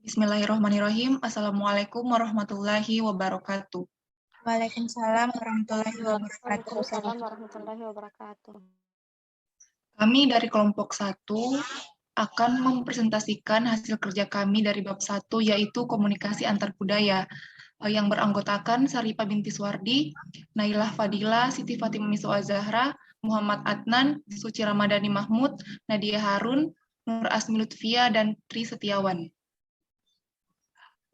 Bismillahirrahmanirrahim. Assalamualaikum warahmatullahi wabarakatuh. Waalaikumsalam warahmatullahi wabarakatuh. Waalaikumsalam warahmatullahi wabarakatuh. Kami dari kelompok 1 akan mempresentasikan hasil kerja kami dari bab 1, yaitu komunikasi antar budaya, yang beranggotakan Saripa binti Suwardi, Nailah Fadila, Siti Fatimah Miswa Zahra, Muhammad Adnan, Suci Ramadhani Mahmud, Nadia Harun, Nur Asmi Lutfia, dan Tri Setiawan.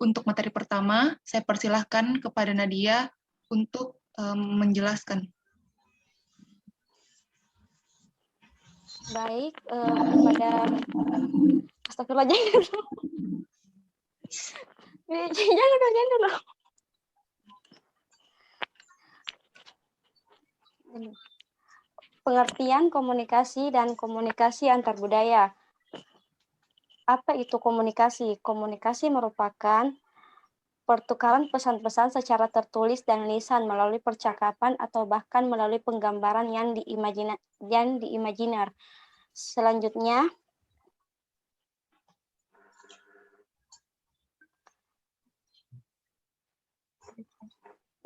Untuk materi pertama, saya persilahkan kepada Nadia untuk menjelaskan. Baik, kepada astagfirullahaladzim. Jangan dulu. Pengertian komunikasi dan komunikasi antar budaya. Apa itu komunikasi? Komunikasi merupakan pertukaran pesan-pesan secara tertulis dan lisan melalui percakapan atau bahkan melalui penggambaran yang diimajiner. Selanjutnya,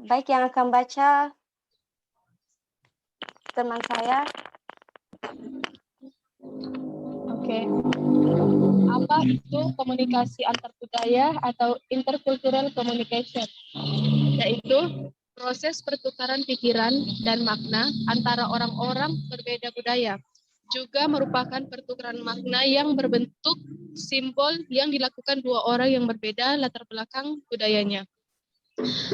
baik yang akan baca teman saya. Oke. Apa itu komunikasi antar budaya atau intercultural communication? Yaitu proses pertukaran pikiran dan makna antara orang-orang berbeda budaya. Juga merupakan pertukaran makna yang berbentuk simbol yang dilakukan dua orang yang berbeda latar belakang budayanya.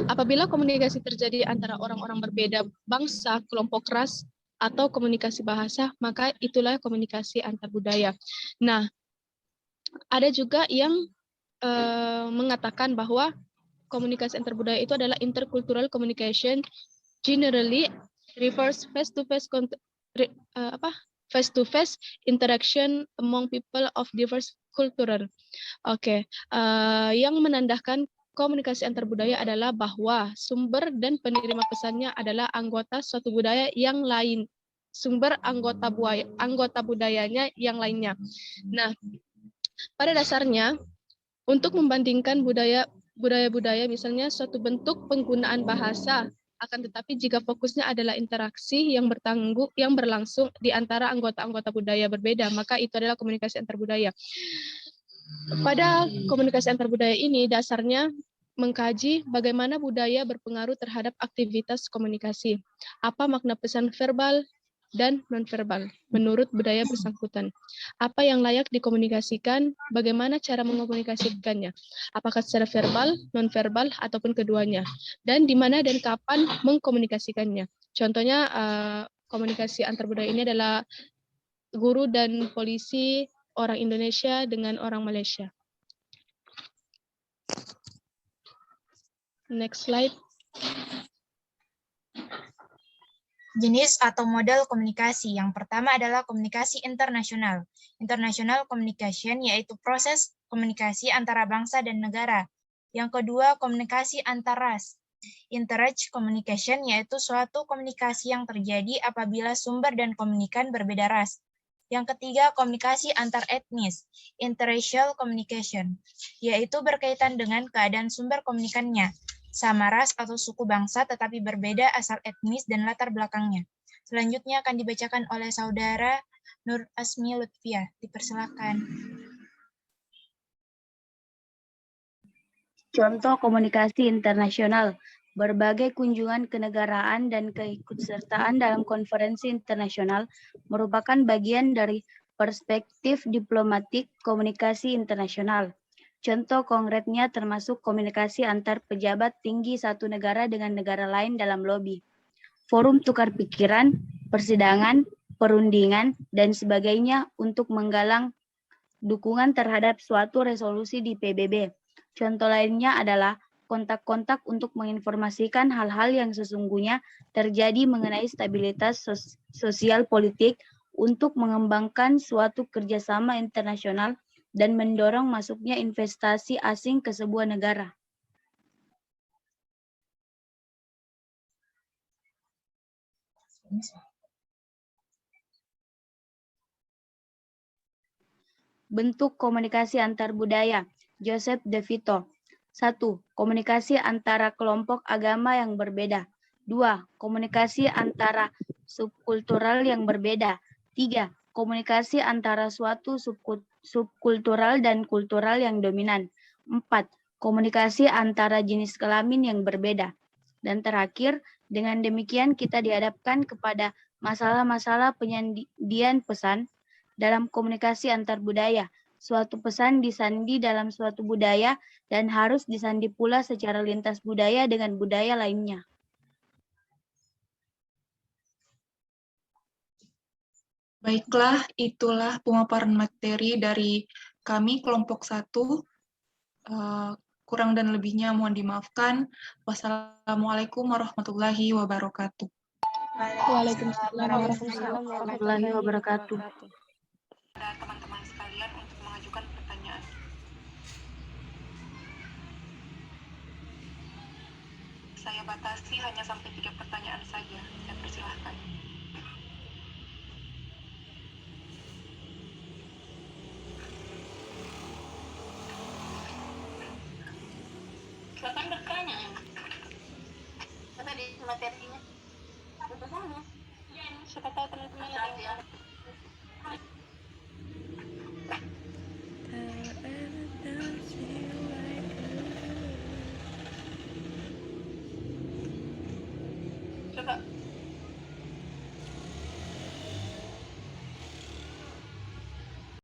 Apabila komunikasi terjadi antara orang-orang berbeda bangsa, kelompok ras, atau komunikasi bahasa, maka itulah komunikasi antar budaya. Nah, ada juga yang mengatakan bahwa komunikasi antar budaya itu adalah intercultural communication, generally refers face-to-face interaction among people of diverse cultural. Oke, yang menandakan komunikasi antar budaya adalah bahwa sumber dan penerima pesannya adalah anggota suatu budaya yang lain. Sumber anggota budayanya yang lainnya. Nah, pada dasarnya untuk membandingkan budaya-budaya misalnya suatu bentuk penggunaan bahasa, akan tetapi jika fokusnya adalah interaksi yang berlangsung di antara anggota-anggota budaya berbeda, maka itu adalah komunikasi antar budaya. Pada komunikasi antar budaya ini dasarnya mengkaji bagaimana budaya berpengaruh terhadap aktivitas komunikasi. Apa makna pesan verbal dan nonverbal menurut budaya bersangkutan. Apa yang layak dikomunikasikan, bagaimana cara mengkomunikasikannya. Apakah secara verbal, nonverbal, ataupun keduanya. Dan di mana dan kapan mengkomunikasikannya. Contohnya komunikasi antar budaya ini adalah guru dan polisi, orang Indonesia dengan orang Malaysia. Next slide. Jenis atau model komunikasi. Yang pertama adalah komunikasi internasional. International communication yaitu proses komunikasi antara bangsa dan negara. Yang kedua, komunikasi antar ras. Interage communication yaitu suatu komunikasi yang terjadi apabila sumber dan komunikan berbeda ras. Yang ketiga, komunikasi antar etnis, interracial communication, yaitu berkaitan dengan keadaan sumber komunikannya, sama ras atau suku bangsa tetapi berbeda asal etnis dan latar belakangnya. Selanjutnya akan dibacakan oleh saudara Nur Asmi Lutfia. Dipersilakan. Contoh komunikasi internasional. Berbagai kunjungan kenegaraan dan keikutsertaan dalam konferensi internasional merupakan bagian dari perspektif diplomatik komunikasi internasional. Contoh konkretnya termasuk komunikasi antar pejabat tinggi satu negara dengan negara lain dalam lobi, forum tukar pikiran, persidangan, perundingan, dan sebagainya untuk menggalang dukungan terhadap suatu resolusi di PBB. Contoh lainnya adalah kontak-kontak untuk menginformasikan hal-hal yang sesungguhnya terjadi mengenai stabilitas sosial politik untuk mengembangkan suatu kerjasama internasional dan mendorong masuknya investasi asing ke sebuah negara. Bentuk komunikasi antar budaya. Joseph De Vito. 1. Komunikasi antara kelompok agama yang berbeda. 2. Komunikasi antara subkultural yang berbeda. 3. Komunikasi antara suatu subkultural dan kultural yang dominan. 4. Komunikasi antara jenis kelamin yang berbeda. Dan terakhir, dengan demikian kita dihadapkan kepada masalah-masalah penyandian pesan dalam komunikasi antar budaya. Suatu pesan disandi dalam suatu budaya dan harus disandi pula secara lintas budaya dengan budaya lainnya. Baiklah, itulah pemaparan materi dari kami kelompok 1. Kurang dan lebihnya mohon dimaafkan. Wassalamualaikum warahmatullahi wabarakatuh. Waalaikumsalam Waalaikumsalam warahmatullahi wabarakatuh. Pada teman-teman sekalian untuk mengajukan pertanyaan. Saya batasi hanya sampai 3 pertanyaan saja. Saya persilahkan. Silakan bertanya ya. Tadi materinya. Siapa tahu teman-teman ada yang